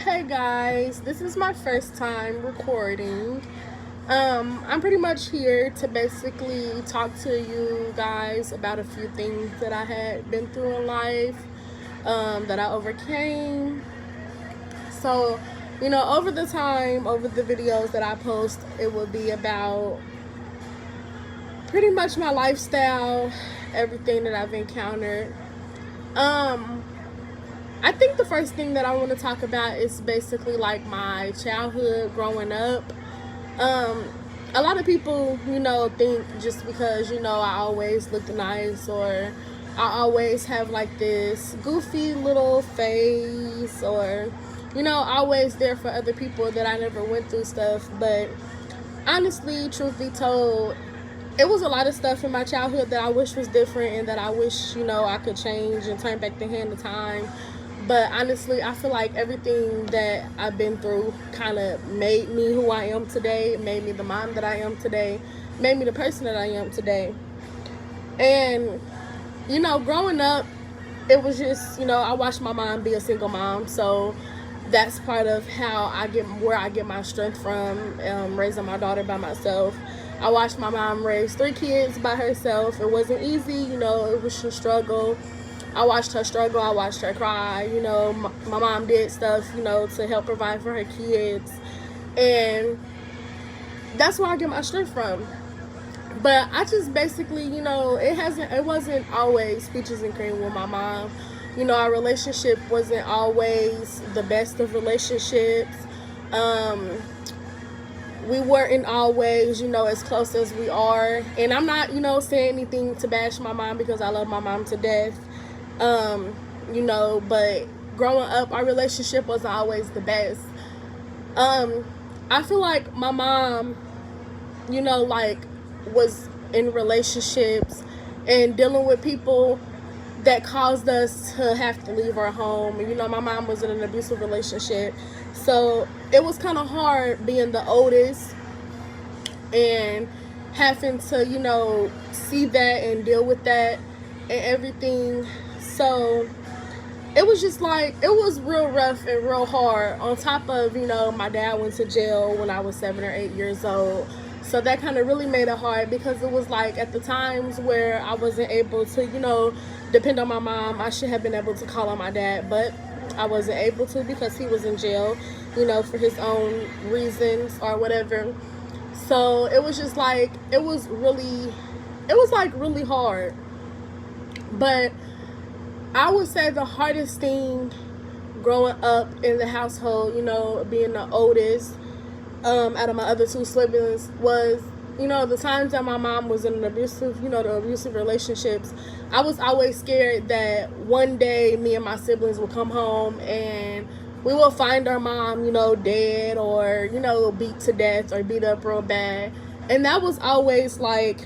Hey guys, this is my first time recording. I'm pretty much here to basically talk to you guys about a few things that I had been through in life, that I overcame. So, over the time, over the videos that I post, it will be about pretty much my lifestyle, everything that I've encountered. Um, I think the first thing that I want to talk about is basically like my childhood growing up. Um, a lot of people, think just because, I always looked nice or I always have like this goofy little face or, always there for other people that I never went through stuff. But honestly, truth be told, it was a lot of stuff in my childhood that I wish was different and that I wish, I could change and turn back the hand of time. But honestly, I feel like everything that I've been through kind of made me who I am today, made me the mom that I am today, made me the person that I am today. And, growing up, it was just, I watched my mom be a single mom. So that's part of how where I get my strength from, raising my daughter by myself. I watched my mom raise 3 kids by herself. It wasn't easy, it was a struggle. I watched her struggle. I watched her cry. My mom did stuff, to help provide for her kids. And that's where I get my strength from. But I just basically, it wasn't always peaches and cream with my mom. Our relationship wasn't always the best of relationships. We weren't always, as close as we are. And I'm not, saying anything to bash my mom because I love my mom to death. But growing up, our relationship wasn't always the best. I feel like my mom, was in relationships and dealing with people that caused us to have to leave our home. My mom was in an abusive relationship. So it was kind of hard being the oldest and having to, see that and deal with that and everything. So it was just like, it was real rough and real hard. On top of, my dad went to jail when I was 7 or 8 years old. So that kind of really made it hard because it was like at the times where I wasn't able to, depend on my mom. I should have been able to call on my dad, but I wasn't able to because he was in jail, for his own reasons or whatever. So it was just like, it was like really hard. But I would say the hardest thing growing up in the household, being the oldest, out of my other 2 siblings was, the times that my mom was in an abusive, the abusive relationships. I was always scared that one day me and my siblings would come home and we will find our mom, dead or, beat to death or beat up real bad. And that was always like,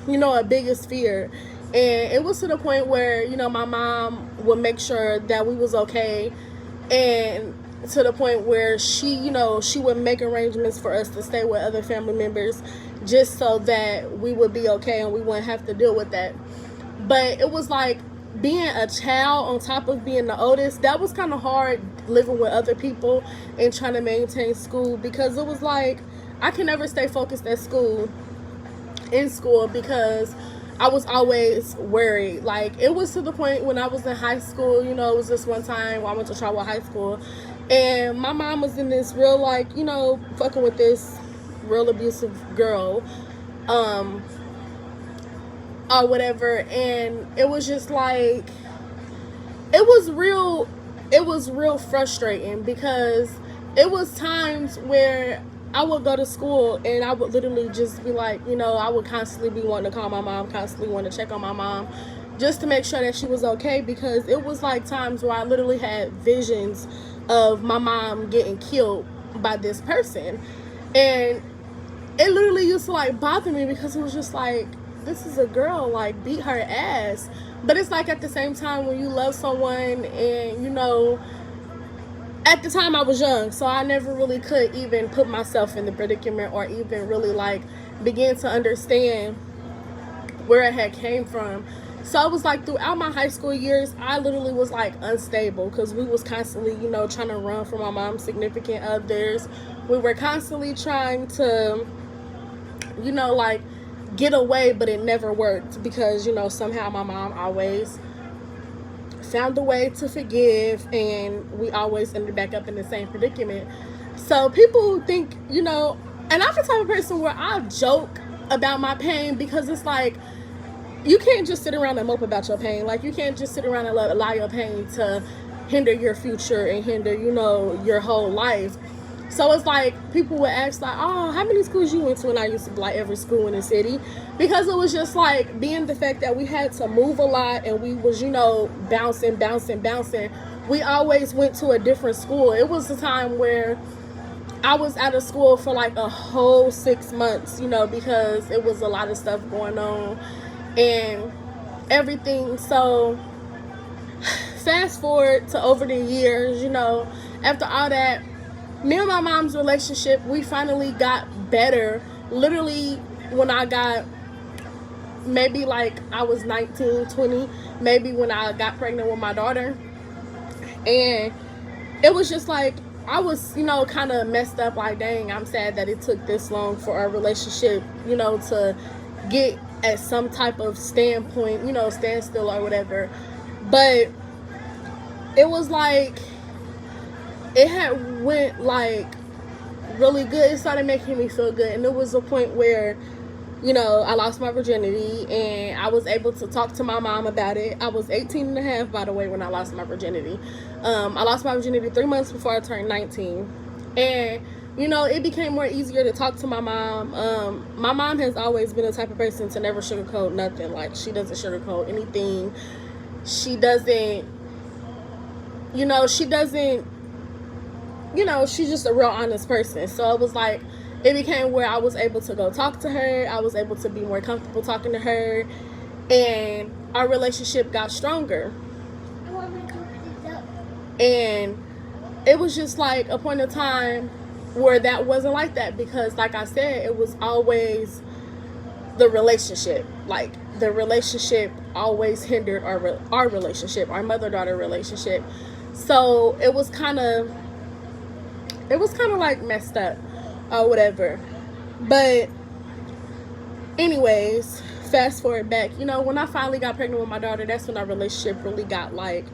a biggest fear. And it was to the point where, my mom would make sure that we was okay. And to the point where she would make arrangements for us to stay with other family members just so that we would be okay and we wouldn't have to deal with that. But it was like being a child on top of being the oldest, that was kind of hard living with other people and trying to maintain school because it was like I can never stay focused in school because I was always worried. Like, it was to the point when I was in high school, it was this one time when I went to Charlotte High School, and my mom was in this real, like, fucking with this real abusive girl, or whatever, and it was just like, it was real frustrating because it was times where I would go to school and I would literally just be like, I would constantly be wanting to call my mom, constantly want to check on my mom just to make sure that she was okay, because it was like times where I literally had visions of my mom getting killed by this person. And it literally used to like bother me because it was just like, this is a girl, like, beat her ass. But it's like at the same time when you love someone and, at the time I was young, so I never really could even put myself in the predicament or even really like begin to understand where it had came from. So it was like throughout my high school years, I literally was like unstable because we was constantly, trying to run from my mom's significant others. We were constantly trying to, like get away, but it never worked because, somehow my mom always found a way to forgive, and we always ended back up in the same predicament. So people think, and I'm the type of person where I joke about my pain because it's like, you can't just sit around and mope about your pain. Like, you can't just sit around and allow your pain to hinder your future and hinder, your whole life. So it's like people would ask like, oh, how many schools you went to? And I used to be like, every school in the city, because it was just like being the fact that we had to move a lot and we was, bouncing. We always went to a different school. It was a time where I was out of school for like a whole 6 months, because it was a lot of stuff going on and everything. So fast forward to over the years, after all that, me and my mom's relationship, we finally got better. Literally, when I got, maybe like I was 19, 20, maybe when I got pregnant with my daughter. And it was just like, I was, kind of messed up. Like, dang, I'm sad that it took this long for our relationship, to get at some type of standpoint, standstill or whatever. But it was like, it had went like really good. It started making me feel good. And there was a point where, I lost my virginity and I was able to talk to my mom about it. I was 18 and a half, by the way, when I lost my virginity. I lost my virginity 3 months before I turned 19. And, it became more easier to talk to my mom. My mom has always been the type of person to never sugarcoat nothing. Like, she doesn't sugarcoat anything. She doesn't, she's just a real honest person. So it was like, it became where I was able to go talk to her. I was able to be more comfortable talking to her. And our relationship got stronger. And it was just like a point of time where that wasn't like that. Because like I said, it was always the relationship. Like, the relationship always hindered our relationship, our mother-daughter relationship. So it was kind of like messed up or whatever. But anyways, fast forward back, when I finally got pregnant with my daughter, that's when our relationship really got like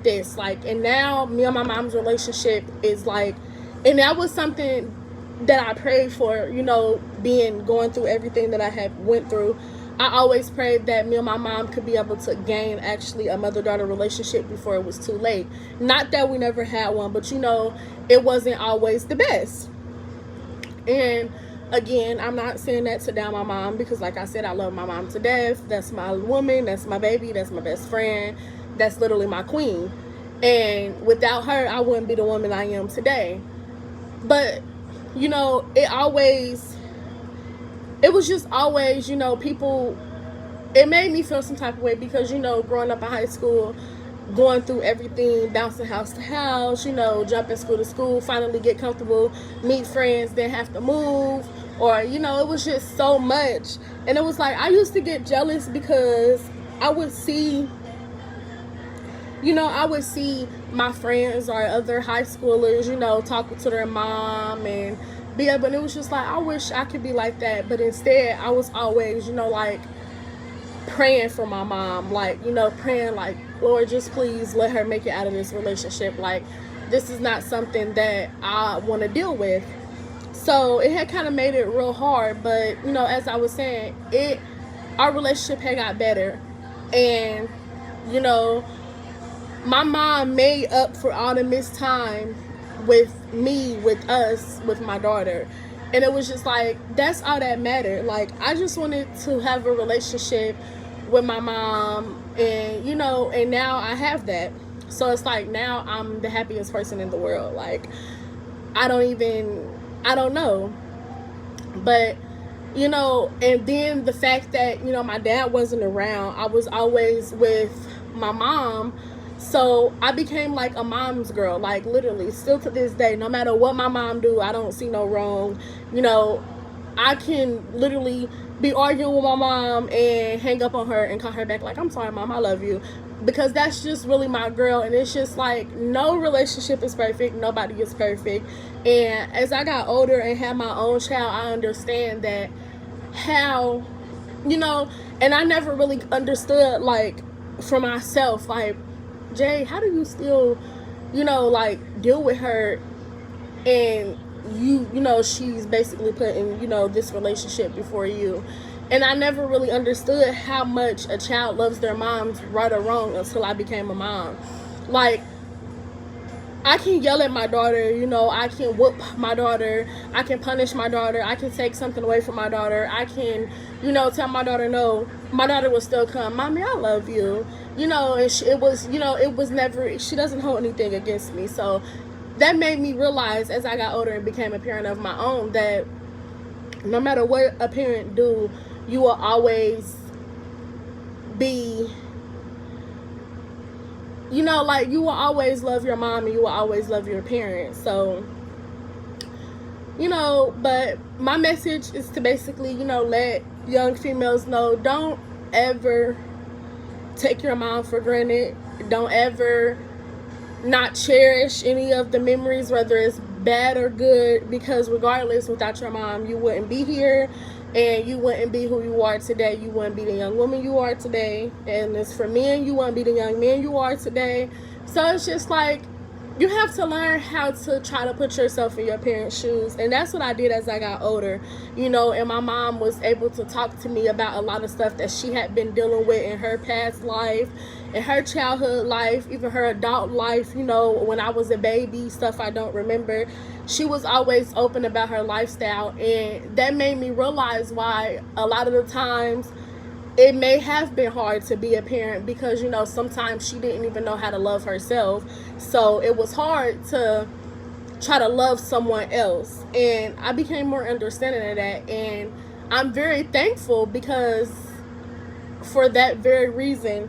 this. Like, and now me and my mom's relationship is like, and that was something that I prayed for, going through everything that I had went through. I always prayed that me and my mom could be able to gain actually a mother-daughter relationship before it was too late. Not that we never had one, but it wasn't always the best. And again, I'm not saying that to down my mom, because like I said, I love my mom to death. That's my woman, that's my baby, that's my best friend, that's literally my queen. And without her, I wouldn't be the woman I am today. But it was just always, people, it made me feel some type of way because, growing up in high school, going through everything, bouncing house to house, jumping school to school, finally get comfortable, meet friends, then have to move, or, it was just so much. And it was like, I used to get jealous because I would see, my friends or other high schoolers, talking to their mom and be able, and it was just like, I wish I could be like that. But instead, I was always, like, praying for my mom, like, praying like, Lord, just please let her make it out of this relationship. Like, this is not something that I want to deal with. So it had kind of made it real hard. But, as I was saying, our relationship had got better. And, my mom made up for all the missed time with me, with us, with my daughter. And it was just like, that's all that mattered. Like, I just wanted to have a relationship with my mom, and and now I have that. So it's like, now I'm the happiest person in the world. Like, I don't know. But and then the fact that my dad wasn't around, I was always with my mom. So I became like a mom's girl, like literally still to this day. No matter what my mom do, I don't see no wrong. I can literally be arguing with my mom and hang up on her and call her back like, I'm sorry, mom, I love you. Because that's just really my girl. And it's just like, no relationship is perfect. Nobody is perfect. And as I got older and had my own child, I understand that how, you know, and I never really understood, like, for myself, like, Jay, how do you still, like, deal with her, and she's basically putting, this relationship before you. And I never really understood how much a child loves their moms, right or wrong, until I became a mom. Like, I can yell at my daughter, I can whoop my daughter, I can punish my daughter, I can take something away from my daughter, I can, tell my daughter no. My daughter will still come, Mommy, I love you. And it was never, she doesn't hold anything against me. So that made me realize, as I got older and became a parent of my own, that no matter what a parent do, you will always be, like, you will always love your mom and you will always love your parents. So, but my message is to basically, let young females know, don't ever take your mom for granted. Don't ever not cherish any of the memories, whether it's bad or good, because regardless, without your mom, you wouldn't be here, and you wouldn't be who you are today. You wouldn't be the young woman you are today. And as for men, you wouldn't be the young man you are today. So it's just like, you have to learn how to try to put yourself in your parents' shoes. And that's what I did as I got older, and my mom was able to talk to me about a lot of stuff that she had been dealing with in her past life, in her childhood life, even her adult life, when I was a baby, stuff I don't remember. She was always open about her lifestyle, and that made me realize why a lot of the times it may have been hard to be a parent, because sometimes she didn't even know how to love herself. So it was hard to try to love someone else, and I became more understanding of that. And I'm very thankful, because for that very reason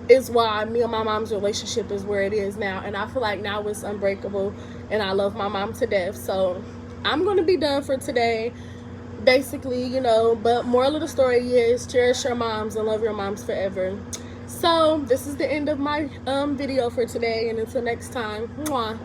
is why me and my mom's relationship is where it is now. And I feel like now it's unbreakable, and I love my mom to death. So I'm going to be done for today, basically, but moral of the story is, cherish your moms and love your moms forever. So this is the end of my video for today, and until next time, mwah.